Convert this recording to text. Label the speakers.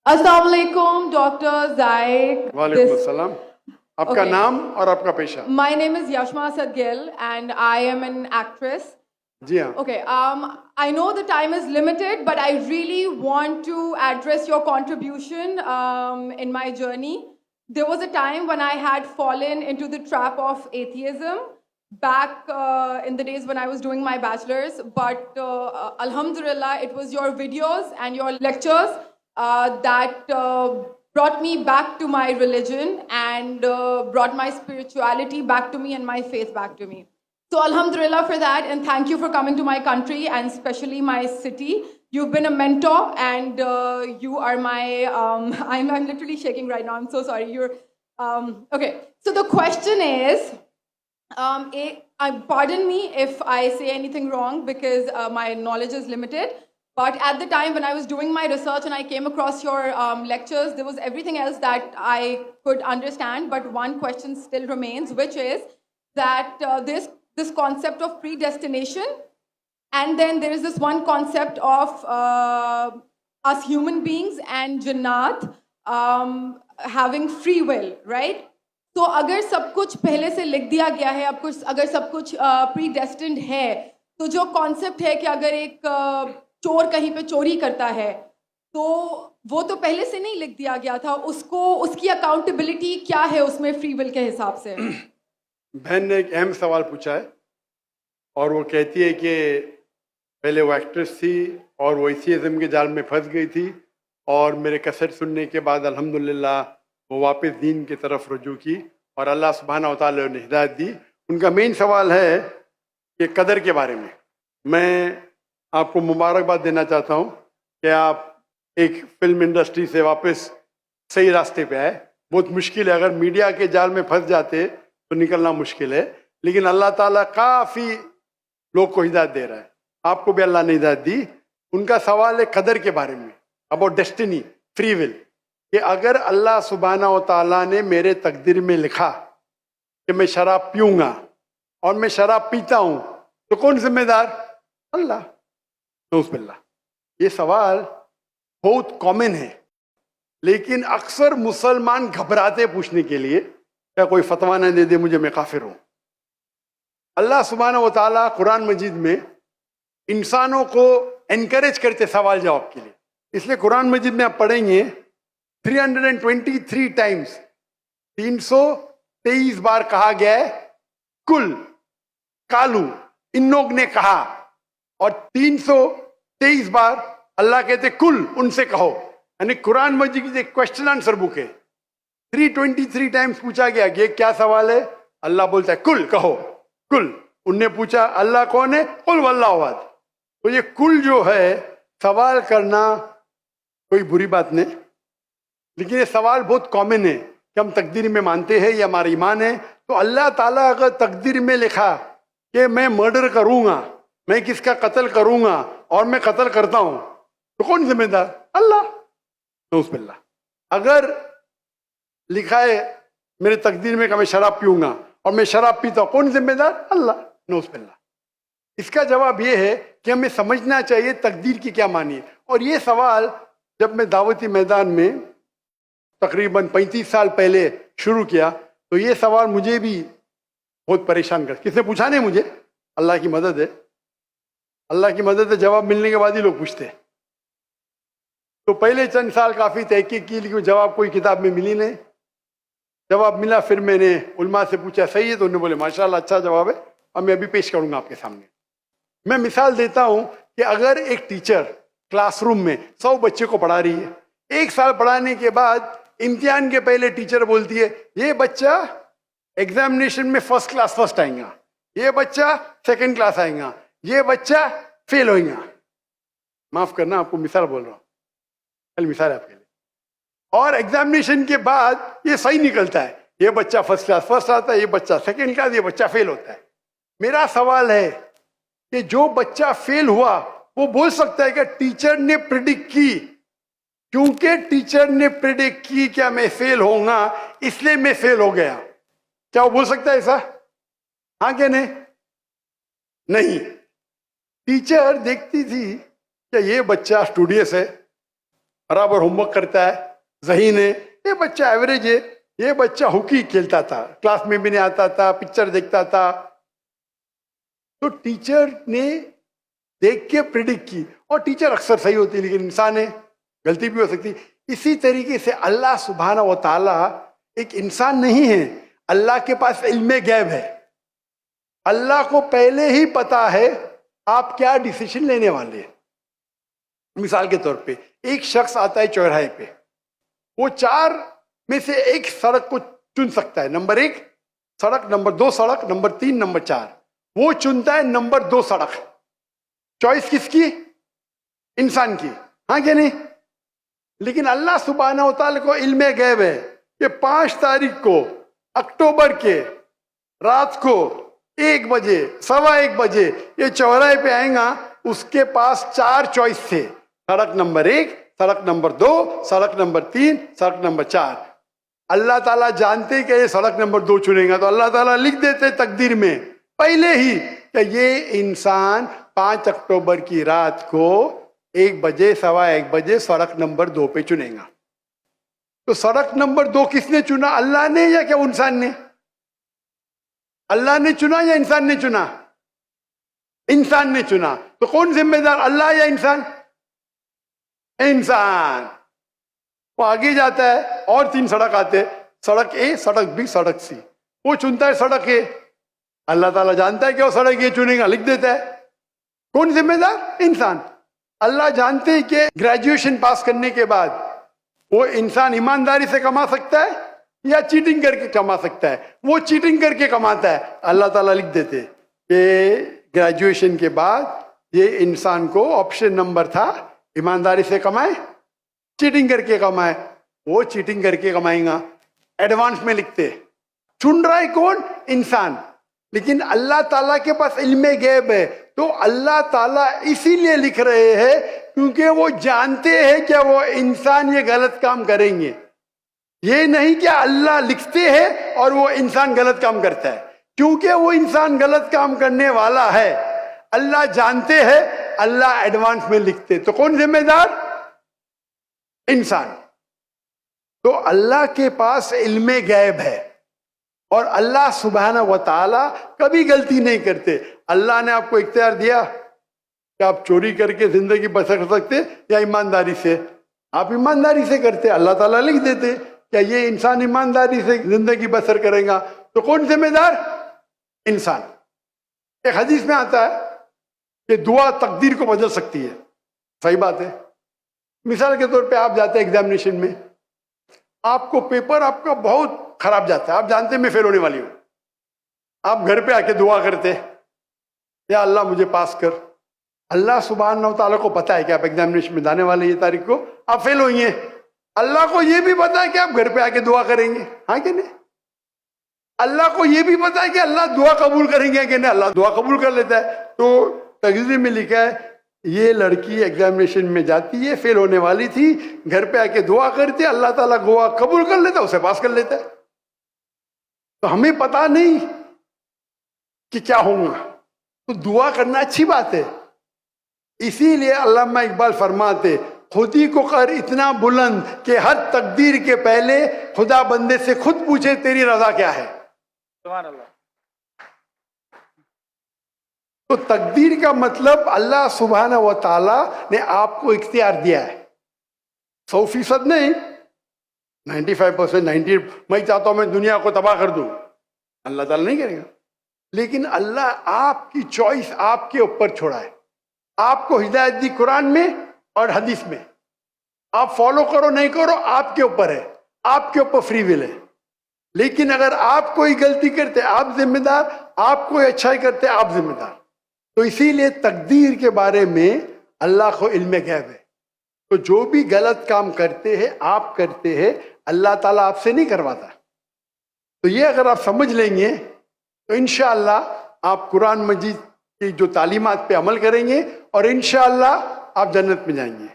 Speaker 1: السلام علیکم ڈاکٹر زائق.
Speaker 2: وعلیکم السلام. آپ کا نام اور آپ کا پیشہ؟
Speaker 1: My name is Yashma Sadgil and I am an actress.
Speaker 2: جی ہاں.
Speaker 1: Okay, I know the time is limited, but I really want to address your contribution in my journey. There was a time when I had fallen into the trap of atheism back in the days when I was doing my bachelor's, but alhamdulillah, it was your videos and your lectures that brought me back to my religion and brought my spirituality back to me and my faith back to me. So alhamdulillah for that, and thank you for coming to my country and especially my city. You've been a mentor and you are my, I'm literally shaking right now, I'm so sorry. Okay, so the question is, pardon me if I say anything wrong because my knowledge is limited, but at the time when I was doing my research and I came across your lectures, there was everything else that I could understand, but one question still remains, which is that this concept of predestination, and then there is this one concept of us human beings and Jannat having free will, right? تو اگر سب کچھ پہلے سے لکھ دیا گیا ہے, اب کچھ اگر سب کچھ پری ڈیسٹنڈ ہے, تو جو کانسیپٹ ہے کہ اگر ایک چور کہیں پہ چوری کرتا ہے تو وہ تو پہلے سے نہیں لکھ دیا گیا تھا, اس کی اکاؤنٹیبلٹی کیا ہے اس میں فری ول کے حساب سے؟
Speaker 2: بہن نے ایک اہم سوال پوچھا ہے اور وہ کہتی ہے کہ پہلے وہ ایکٹریس تھی اور وہ ایتھیزم کے جال میں پھنس گئی تھی, اور میرے کیسٹ سننے کے بعد الحمدللہ وہ واپس دین کی طرف رجوع کی اور اللہ سبحانہ و تعالیٰ نے ہدایت دی. ان کا مین سوال ہے کہ قدر کے بارے میں. میں آپ کو مبارکباد دینا چاہتا ہوں کہ آپ ایک فلم انڈسٹری سے واپس صحیح راستے پہ آئے. بہت مشکل ہے, اگر میڈیا کے جال میں پھنس جاتے تو نکلنا مشکل ہے, لیکن اللہ تعالیٰ کافی لوگ کو ہدایت دے رہا ہے. آپ کو بھی اللہ نے ہدایت دی. ان کا سوال ہے قدر کے بارے میں, اباؤٹ ڈیسٹینی, فری ول, کہ اگر اللہ سبحانہ و تعالیٰ نے میرے تقدیر میں لکھا کہ میں شراب پیوں گا اور میں شراب پیتا ہوں تو کون ذمہ دار؟ اللہ. نعوذ باللہ. یہ سوال بہت کامن ہے, لیکن اکثر مسلمان گھبراتے پوچھنے کے لیے کیا کوئی فتویٰ نہ دے دے مجھے, میں کافر ہوں. اللہ سبحانہ و تعالیٰ قرآن مجید میں انسانوں کو انکریج کرتے سوال جواب کے لیے. اس لیے قرآن مجید میں آپ پڑھیں گے 323 ٹائمز, 323 بار کہا گیا ہے کل, کالو, ان لوگ نے کہا, اور 323 بار اللہ کہتے کل, ان سے کہو. یعنی قرآن مجید کی ایک کوشچن آنسر بک ہے. 323 ٹائمز پوچھا گیا کہ کیا سوال ہے, اللہ بولتا ہے کل, کہو کل. ان نے پوچھا اللہ کون ہے, قل واللہ احد. تو یہ کل جو ہے سوال کرنا کوئی بری بات نہیں, لیکن یہ سوال بہت کامن ہے کہ ہم تقدیر میں مانتے ہیں, یہ ہمارا ایمان ہے. تو اللہ تعالیٰ اگر تقدیر میں لکھا کہ میں مرڈر کروں گا, میں کس کا قتل کروں گا اور میں قتل کرتا ہوں, تو کون ذمہ دار؟ اللہ. نعوذ باللہ. اگر لکھا ہے میرے تقدیر میں کہ میں شراب پیوں گا اور میں شراب پیتا ہوں, کون ذمہ دار؟ اللہ. نعوذ باللہ. اس کا جواب یہ ہے کہ ہمیں سمجھنا چاہیے تقدیر کی کیا معنی ہے. اور یہ سوال جب میں دعوتی میدان میں تقریباً 35 سال پہلے شروع کیا تو یہ سوال مجھے بھی بہت پریشان کر. کس نے پوچھا نہیں مجھے, اللہ کی مدد ہے, اللہ کی مدد ہے, جواب ملنے کے بعد ہی لوگ پوچھتے. تو پہلے چند سال کافی تحقیق کی, لیکن جواب کوئی کتاب میں ملی نہیں. جواب ملا, پھر میں نے علماء سے پوچھا صحیح ہے, تو انہوں نے بولے ماشاءاللہ اچھا جواب ہے, اور میں ابھی پیش کروں گا آپ کے سامنے. میں مثال دیتا ہوں کہ اگر ایک ٹیچر کلاس روم میں 100 بچے کو پڑھا رہی ہے, 1 سال پڑھانے کے بعد امتحان کے پہلے ٹیچر بولتی ہے یہ بچہ ایگزامینیشن میں فرسٹ کلاس فرسٹ آئیں گا, یہ بچہ سیکنڈ کلاس آئیں گا, یہ بچہ فیل ہوئیں گا. معاف کرنا, آپ کو مثال بول رہا ہوں, کل مثال ہے آپ کے لیے. اور ایگزامینیشن کے بعد یہ صحیح نکلتا ہے, یہ بچہ فرسٹ کلاس فرسٹ آتا ہے, یہ بچہ سیکنڈ کلاس, یہ بچہ فیل ہوتا ہے. میرا سوال ہے کہ جو بچہ فیل ہوا وہ بول سکتا ہے کہ ٹیچر نے پریڈکٹ کی, کیونکہ ٹیچر نے پریڈکٹ کی کیا میں فیل ہوں گا اس لیے میں فیل ہو گیا. کیا وہ بول سکتا ہے ایسا؟ ہاں کہ نہیں؟ ٹیچر دیکھتی تھی کہ یہ بچہ اسٹوڈیس ہے برابر ہوم ورک کرتا ہے, ذہین ہے, یہ بچہ ایوریج ہے, یہ بچہ ہاکی کھیلتا تھا, کلاس میں بھی نہیں آتا تھا, پکچر دیکھتا تھا. تو ٹیچر نے دیکھ کے پریڈکٹ کی, اور ٹیچر اکثر صحیح ہوتی ہے لیکن انسان ہے, غلطی بھی ہو سکتی. اسی طریقے سے اللہ سبحانہ و تعالی ایک انسان نہیں ہے, اللہ کے پاس علم غیب ہے. اللہ کو پہلے ہی پتا ہے آپ کیا ڈیسیشن لینے والے ہیں. مثال کے طور پہ ایک شخص آتا ہے چوراہے پہ, وہ 4 میں سے ایک سڑک کو چن سکتا ہے, نمبر 1 سڑک, نمبر 2 سڑک, نمبر 3, نمبر 4. وہ چنتا ہے نمبر 2 سڑک. چوائس کس کی؟ انسان کی, ہاں کہ نہیں؟ لیکن اللہ سبحانہ و تعالی کو علم غیب ہے کہ 5 تاریخ کو اکتوبر کے رات کو 1 بجے 1:15 بجے یہ چوراہے پہ آئیں گا. اس کے پاس 4 چوائس تھے, سڑک نمبر 1, سڑک نمبر 2, سڑک نمبر 3, سڑک نمبر 4. اللہ تعالیٰ جانتے کہ یہ سڑک نمبر 2 چنے گا, تو اللہ تعالیٰ لکھ دیتے تقدیر میں پہلے ہی کہ یہ انسان 5 اکتوبر کی رات کو 1 بجے 1:15 بجے سڑک نمبر 2 پہ چنے گا. تو سڑک نمبر 2 کس نے چنا, اللہ نے یا کیا انسان نے؟ اللہ نے چنا یا انسان نے چنا؟ انسان نے چنا. تو کون ذمہ دار, اللہ یا انسان؟ انسان. وہ آگے جاتا ہے اور 3 سڑک آتے, سڑک اے, سڑک بی, سڑک سی. وہ چنتا ہے سڑک اے, اللہ تعالیٰ جانتا ہے کہ وہ سڑک اے چنے گا, لکھ دیتا ہے. کون ذمہ دار؟ انسان. اللہ جانتے ہیں کہ گریجویشن پاس کرنے کے بعد وہ انسان ایمانداری سے کما سکتا ہے یا چیٹنگ کر کے کما سکتا ہے. وہ چیٹنگ کر کے کماتا ہے, اللہ تعالیٰ لکھ دیتے کہ گریجویشن کے بعد یہ انسان کو آپشن نمبر تھا, ایمانداری سے کمائے, چیٹنگ کر کے کمائے. وہ چیٹنگ کر کے کمائیں گا, ایڈوانس میں لکھتے. چن رہا ہے کون؟ انسان. لیکن اللہ تعالیٰ کے پاس علم غیب ہے, تو اللہ تعالیٰ اسی لیے لکھ رہے ہیں کیونکہ وہ جانتے ہیں کہ وہ انسان یہ غلط کام کریں گے. یہ نہیں کہ اللہ لکھتے ہیں اور وہ انسان غلط کام کرتا ہے, کیونکہ وہ انسان غلط کام کرنے والا ہے. اللہ جانتے ہیں, اللہ ایڈوانس میں لکھتے. تو کون ذمہ دار؟ انسان. تو اللہ کے پاس علم غیب ہے, اور اللہ سبحانہ و تعالی کبھی غلطی نہیں کرتے. اللہ نے آپ کو اختیار دیا کہ آپ چوری کر کے زندگی بسر کر سکتے یا ایمانداری سے. آپ ایمانداری سے کرتے, اللہ تعالیٰ لکھ دیتے کہ یہ انسان ایمانداری سے زندگی بسر کرے گا. تو کون ذمہ دار؟ انسان. ایک حدیث میں آتا ہے کہ دعا تقدیر کو بدل سکتی ہے. صحیح بات ہے. مثال کے طور پہ آپ جاتے ہیں ایگزامینیشن میں, آپ کو پیپر آپ کا بہت خراب جاتا ہے, آپ جانتے ہیں میں فیل ہونے والی ہوں. آپ گھر پہ آ کے دعا کرتے, یا اللہ مجھے پاس کر. اللہ سبحانہ و تعالیٰ کو پتا ہے کہ آپ ایگزامینیشن میں جانے والے یہ تاریخ کو آپ فیل ہوئی ہیں. اللہ کو یہ بھی پتا ہے کہ آپ گھر پہ آ کے دعا کریں گے, ہاں کہ نہیں؟ اللہ کو یہ بھی پتا ہے کہ اللہ دعا قبول کریں گے کہ نہیں, اللہ دعا قبول کر لیتا ہے. تو تقریر میں لکھا ہے یہ لڑکی ایگزامینیشن میں جاتی ہے, فیل ہونے والی تھی, گھر پہ آ کے دعا کرتے, اللہ تعالیٰ دعا قبول کر لیتا, اسے پاس کر لیتا ہے. تو ہمیں پتا نہیں کہ کیا ہوگا, تو دعا کرنا اچھی بات ہے. اسی لیے علامہ اقبال فرماتے خودی کو کر اتنا بلند کہ ہر تقدیر کے پہلے خدا بندے سے خود پوچھے تیری رضا کیا ہے.
Speaker 3: سبحان اللہ.
Speaker 2: تو تقدیر کا مطلب اللہ سبحانہ و تعالیٰ نے آپ کو اختیار دیا ہے, 100% نہیں, 95%, 90. میں چاہتا ہوں میں دنیا کو تباہ کر دوں, اللہ تعالیٰ نہیں کرے گا. لیکن اللہ آپ کی چوائس آپ کے اوپر چھوڑا ہے. آپ کو ہدایت دی قرآن میں اور حدیث میں, آپ فالو کرو نہیں کرو آپ کے اوپر ہے, آپ کے اوپر فری ول ہے. لیکن اگر آپ کوئی غلطی کرتے آپ ذمہ دار, آپ کوئی اچھائی کرتے آپ ذمہ دار. تو اسی لیے تقدیر کے بارے میں اللہ کو علم غیب ہے. تو جو بھی غلط کام کرتے ہیں آپ کرتے ہیں, اللہ تعالیٰ آپ سے نہیں کرواتا. تو یہ اگر آپ سمجھ لیں گے تو انشاءاللہ آپ قرآن مجید کی جو تعلیمات پہ عمل کریں گے اور انشاءاللہ آپ جنت میں جائیں گے.